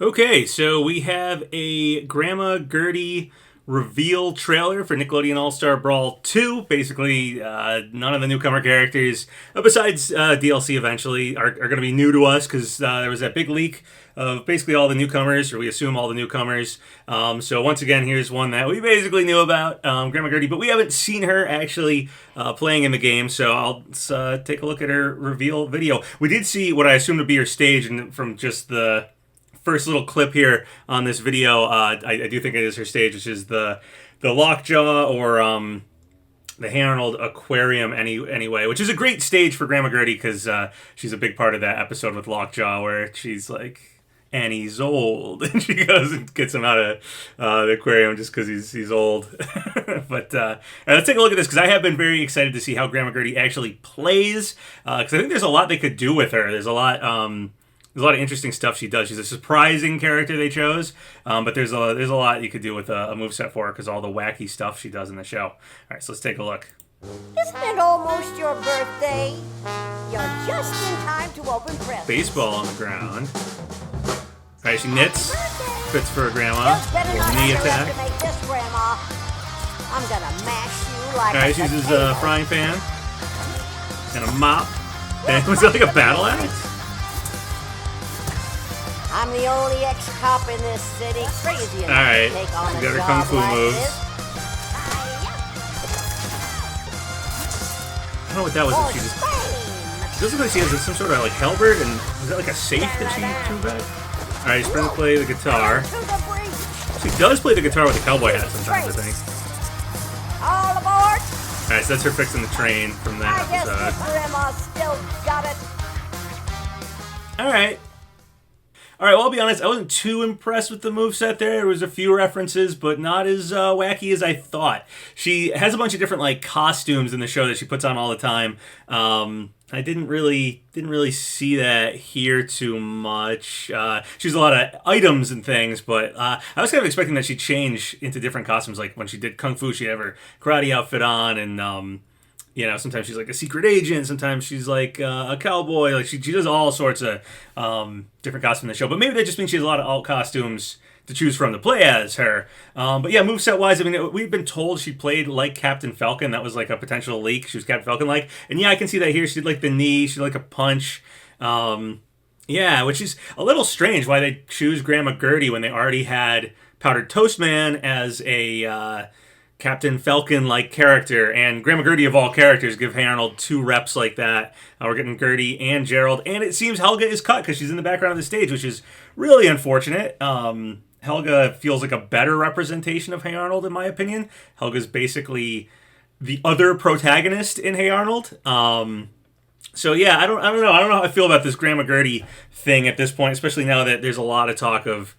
Okay, so we have a Grandma Gertie reveal trailer for Nickelodeon All-Star Brawl 2. Basically, none of the newcomer characters, besides DLC eventually, are going to be new to us because there was that big leak of basically all the newcomers, or we assume all the newcomers. So once again, here's one that we basically knew about, Grandma Gertie, but we haven't seen her actually playing in the game, so I'll take a look at her reveal video. We did see what I assume to be her stage, and from just the first little clip here on this video, I do think it is her stage, which is the Lockjaw or the Harold Aquarium anyway, which is a great stage for Grandma Gertie because she's a big part of that episode with Lockjaw where she's like, Annie's old, and she goes and gets him out of the aquarium just because he's old. But let's take a look at this because I have been very excited to see how Grandma Gertie actually plays because I think there's a lot they could do with her. There's a lot of interesting stuff she does. She's a surprising character they chose, but there's a lot you could do with a moveset for her because all the wacky stuff she does in the show. All right, so let's take a look. Isn't it almost your birthday? You're just in time to open presents. Baseball on the ground. All right, she knits. Fits for a grandma. Better not Knee attack. underestimate this, Grandma. I'm gonna mash you like All right, she uses a frying pan and a mop. And was that like a battle axe? I'm the only ex-cop in this city. Crazy enough All right, to take on she a got her job kung fu like moves. this. I don't know what that was. She just doesn't look like she has some sort of like halberd, and is that like a safe that she threw back? All right, she's going to play the guitar. She does play the guitar with a cowboy hat sometimes, I think. All aboard! All right, so that's her fixing the train from that I guess this episode. Grandma still got it. All right. Well, I'll be honest, I wasn't too impressed with the moveset there. There was a few references, but not as wacky as I thought. She has a bunch of different like costumes in the show that she puts on all the time. I didn't really see that here too much. She has a lot of items and things, but I was kind of expecting that she'd change into different costumes. Like when she did Kung Fu, she'd have her karate outfit on, and sometimes she's like a secret agent, sometimes she's like a cowboy. Like she does all sorts of different costumes in the show. But maybe that just means she has a lot of alt costumes to choose from to play as her. But yeah, moveset-wise, I mean, we've been told she played like Captain Falcon. That was like a potential leak. She was Captain Falcon-like. And yeah, I can see that here. She did like the knee. She did like a punch. Yeah, which is a little strange why they choose Grandma Gertie when they already had Powdered Toast Man as a Captain Falcon-like character, and Grandma Gertie of all characters give Harold 2 reps like that. We're getting Gertie and Gerald, and it seems Helga is cut because she's in the background of the stage, which is really unfortunate. Helga feels like a better representation of Hey Arnold, in my opinion. Helga's basically the other protagonist in Hey Arnold. So yeah, I don't know. I don't know how I feel about this Grandma Gertie thing at this point, especially now that there's a lot of talk of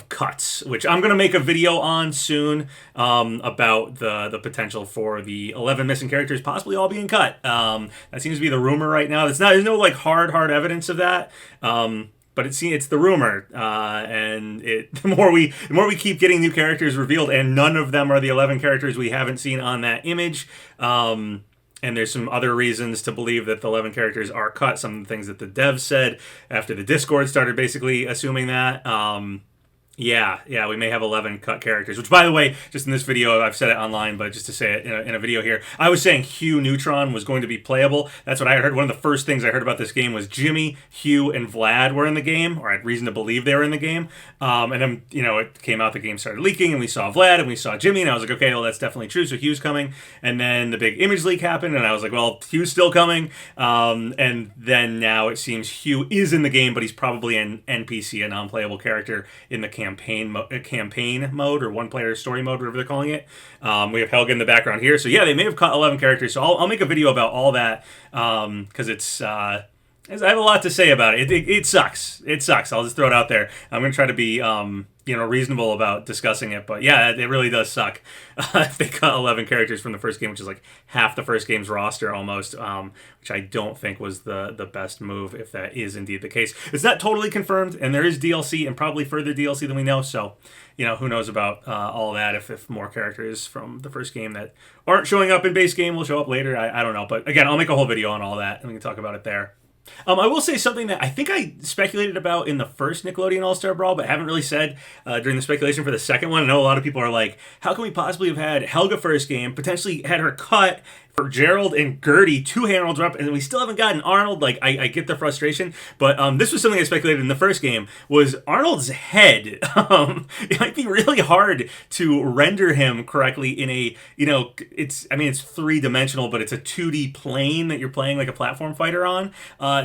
cuts, which I'm going to make a video on soon about the potential for the 11 missing characters possibly all being cut. That seems to be the rumor right now. There's no like hard evidence of that. But it's the rumor, and the more we keep getting new characters revealed, and none of them are the 11 characters we haven't seen on that image. And there's some other reasons to believe that the 11 characters are cut. Some of the things that the devs said after the Discord started basically assuming that. Yeah, we may have 11 cut characters, which, by the way, just in this video, I've said it online, but just to say it in a video here, I was saying Hugh Neutron was going to be playable. That's what I heard. One of the first things I heard about this game was Jimmy, Hugh, and Vlad were in the game, or I had reason to believe they were in the game. And then, it came out, the game started leaking, and we saw Vlad, and we saw Jimmy, and I was like, okay, well, that's definitely true, so Hugh's coming. And then the big image leak happened, and I was like, well, Hugh's still coming. And then now it seems Hugh is in the game, but he's probably an NPC, a non-playable character in the campaign mode or one player story mode, whatever they're calling it. We have Helga in the background here, so yeah, they may have cut 11 characters. So I'll make a video about all that because it's I have a lot to say about it. It sucks. It sucks. I'll just throw it out there. I'm gonna try to be reasonable about discussing it, but yeah, it really does suck. If they cut 11 characters from the first game, which is like half the first game's roster almost, which I don't think was the best move, if that is indeed the case. It's not totally confirmed, and there is DLC and probably further DLC than we know, so who knows about all that, if more characters from the first game that aren't showing up in base game will show up later. I don't know, but again, I'll make a whole video on all that, and we can talk about it there. I will say something that I think I speculated about in the first Nickelodeon All-Star Brawl, but haven't really said during the speculation for the second one. I know a lot of people are like, how can we possibly have had Helga first game, potentially had her cut for Gerald and Gertie, two Harold's up, and we still haven't gotten Arnold. Like, I get the frustration, but this was something I speculated in the first game, was Arnold's head. It might be really hard to render him correctly in a, it's 3-dimensional, but it's a 2D plane that you're playing like a platform fighter on.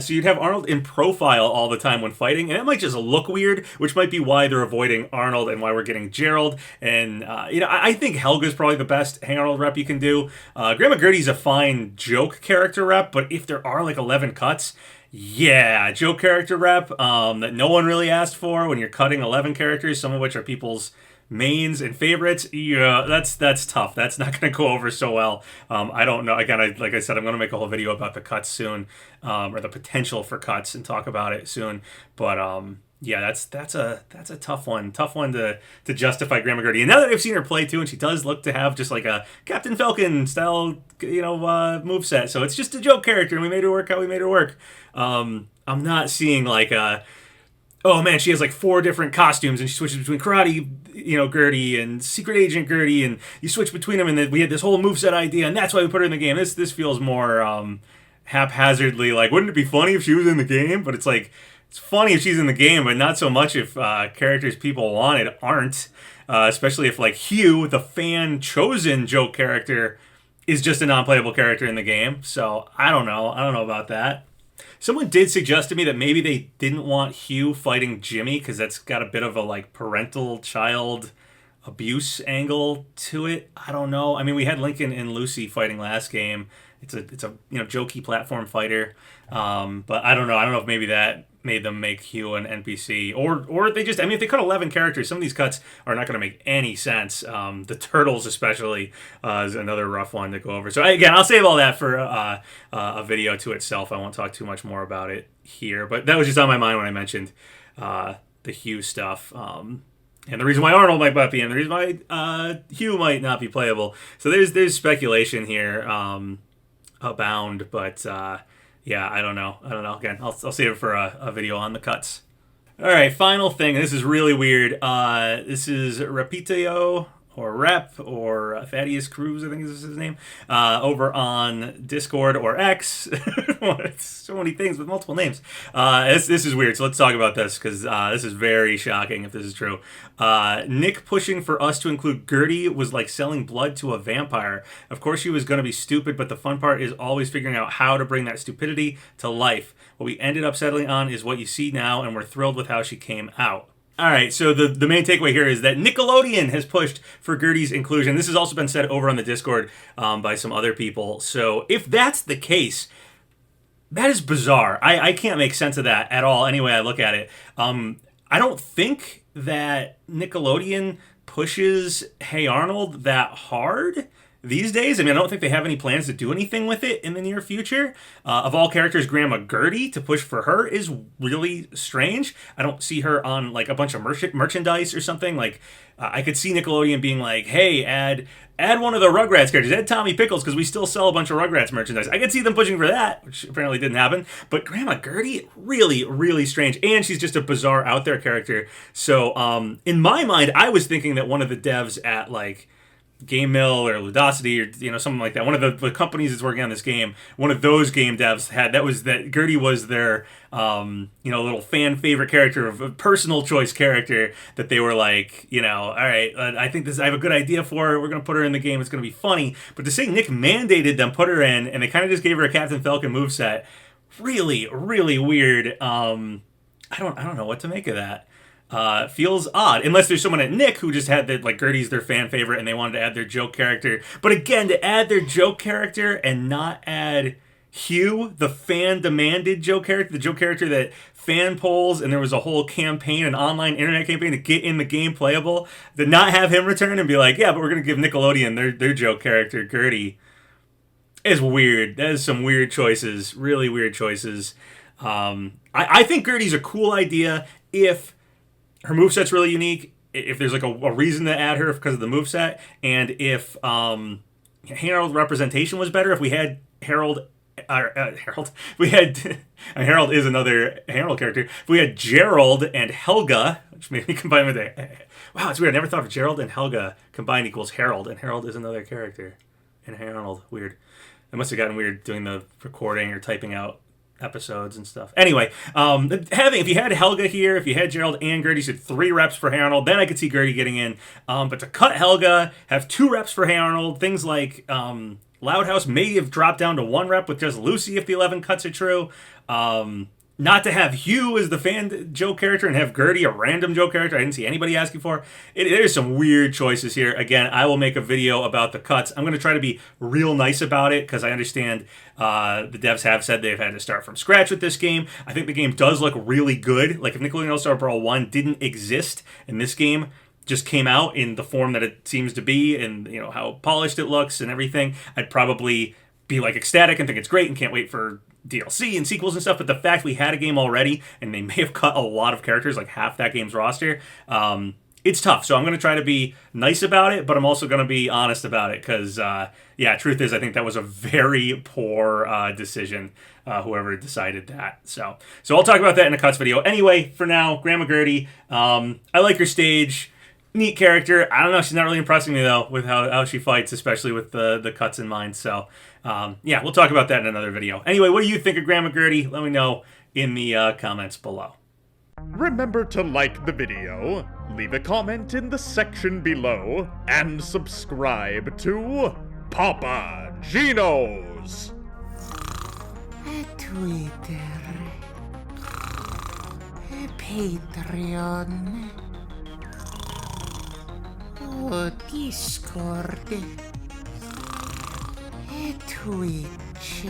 So you'd have Arnold in profile all the time when fighting, and it might just look weird, which might be why they're avoiding Arnold and why we're getting Gerald. And, I think Helga's probably the best Harold rep you can do. Grandma Gertie's a fine joke character rep, but if there are like 11 cuts, yeah, joke character rep that no one really asked for when you're cutting 11 characters, some of which are people's mains and favorites. Yeah, that's tough. That's not going to go over so well. I don't know. Again, like I said, I'm going to make a whole video about the cuts soon, or the potential for cuts, and talk about it soon. But yeah, that's a tough one. Tough one to justify Grandma Gertie. And now that I've seen her play too, and she does look to have just like a Captain Falcon style, moveset. So it's just a joke character, and we made her work how we made her work. I'm not seeing like a, oh man, she has like 4 different costumes, and she switches between karate, Gertie, and secret agent Gertie, and you switch between them, and then we had this whole moveset idea, and that's why we put her in the game. This feels more haphazardly like, wouldn't it be funny if she was in the game? But it's like, it's funny if she's in the game, but not so much if characters people wanted aren't. Especially if like Hugh, the fan-chosen joke character, is just a non-playable character in the game. So I don't know about that. Someone did suggest to me that maybe they didn't want Hugh fighting Jimmy because that's got a bit of a like parental child abuse angle to it. I don't know. I mean, we had Lincoln and Lucy fighting last game. It's a jokey platform fighter. But I don't know. I don't know if maybe that made them make Hugh an NPC, or they just, if they cut 11 characters, some of these cuts are not going to make any sense. The turtles especially is another rough one to go over. So again, I'll save all that for a video to itself. I won't talk too much more about it here, but that was just on my mind when I mentioned the Hugh stuff. And the reason why Arnold might not be in, the reason why Hugh might not be playable. So there's speculation here abound, but yeah, I don't know. Again, I'll save it for a video on the cuts. All right, final thing. This is really weird. This is Repetio, or Rep, or Thaddeus Cruz, I think is his name, over on Discord or X. So many things with multiple names. This is weird, so let's talk about this, because this is very shocking if this is true. Nick pushing for us to include Gertie was like selling blood to a vampire. Of course she was going to be stupid, but the fun part is always figuring out how to bring that stupidity to life. What we ended up settling on is what you see now, and we're thrilled with how she came out. All right, so the main takeaway here is that Nickelodeon has pushed for Gertie's inclusion. This has also been said over on the Discord by some other people. So if that's the case, that is bizarre. I can't make sense of that at all, any way I look at it. I don't think that Nickelodeon pushes Hey Arnold that hard these days. I don't think they have any plans to do anything with it in the near future. Of all characters, Grandma Gertie, to push for her is really strange. I don't see her on like a bunch of merchandise or something. Like I could see Nickelodeon being like, hey, add one of the Rugrats characters, add Tommy Pickles, because we still sell a bunch of Rugrats merchandise. I could see them pushing for that, which apparently didn't happen. But Grandma Gertie, really, really strange. And she's just a bizarre out there character. So in my mind, I was thinking that one of the devs at like Game Mill or Ludosity or something like that, one of the companies that's working on this game, one of those game devs had that Gertie was their little fan favorite character, of a personal choice character that they were like, all right, I think I have a good idea for her, we're gonna put her in the game, it's gonna be funny. But to say Nick mandated them put her in, and they kind of just gave her a Captain Falcon moveset, really, really weird. I don't know what to make of that. Feels odd, unless there's someone at Nick who just had that, like, Gertie's their fan favorite and they wanted to add their joke character. But again, to add their joke character and not add Hugh, the fan-demanded joke character, the joke character that fan polls, and there was a whole campaign, an online internet campaign to get in the game playable, to not have him return and be like, yeah, but we're going to give Nickelodeon their joke character, Gertie, is weird. That is some weird choices, really weird choices. I think Gertie's a cool idea if her moveset's really unique, if there's like a reason to add her because of the moveset, and if Harold representation was better, if we had Harold Harold. We had Harold is another Harold character. We had Gerald and Helga, which made me combine with it. Wow, it's weird. I never thought of Gerald and Helga combined equals Harold, and Harold is another character. And Harold, weird. It must have gotten weird doing the recording or typing out episodes and stuff. Anyway, if you had Helga here, if you had Gerald and Gertie, you said 3 reps for Harold, then I could see Gertie getting in. But to cut Helga, have 2 reps for Harold, things like Loudhouse may have dropped down to 1 rep with just Lucy if the 11 cuts are true. Not to have Hugh as the fan Joe character and have Gertie a random Joe character I didn't see anybody asking for. There's some weird choices here. Again, I will make a video about the cuts. I'm going to try to be real nice about it because I understand the devs have said they've had to start from scratch with this game. I think the game does look really good. Like if Nickelodeon All-Star Brawl 1 didn't exist and this game just came out in the form that it seems to be and how polished it looks and everything, I'd probably be like ecstatic and think it's great and can't wait for DLC and sequels and stuff. But the fact we had a game already and they may have cut a lot of characters, like half that game's roster, it's tough. So I'm going to try to be nice about it, but I'm also going to be honest about it because, truth is I think that was a very poor decision, whoever decided that. So I'll talk about that in a cuts video. Anyway, for now, Grandma Gertie, I like her stage. Neat character. I don't know. She's not really impressing me, though, with how she fights, especially with the cuts in mind. So, we'll talk about that in another video. Anyway, what do you think of Grandma Gertie? Let me know in the comments below. Remember to like the video, leave a comment in the section below, and subscribe to Papa Gino's Twitter, Patreon, Discord, Twitch.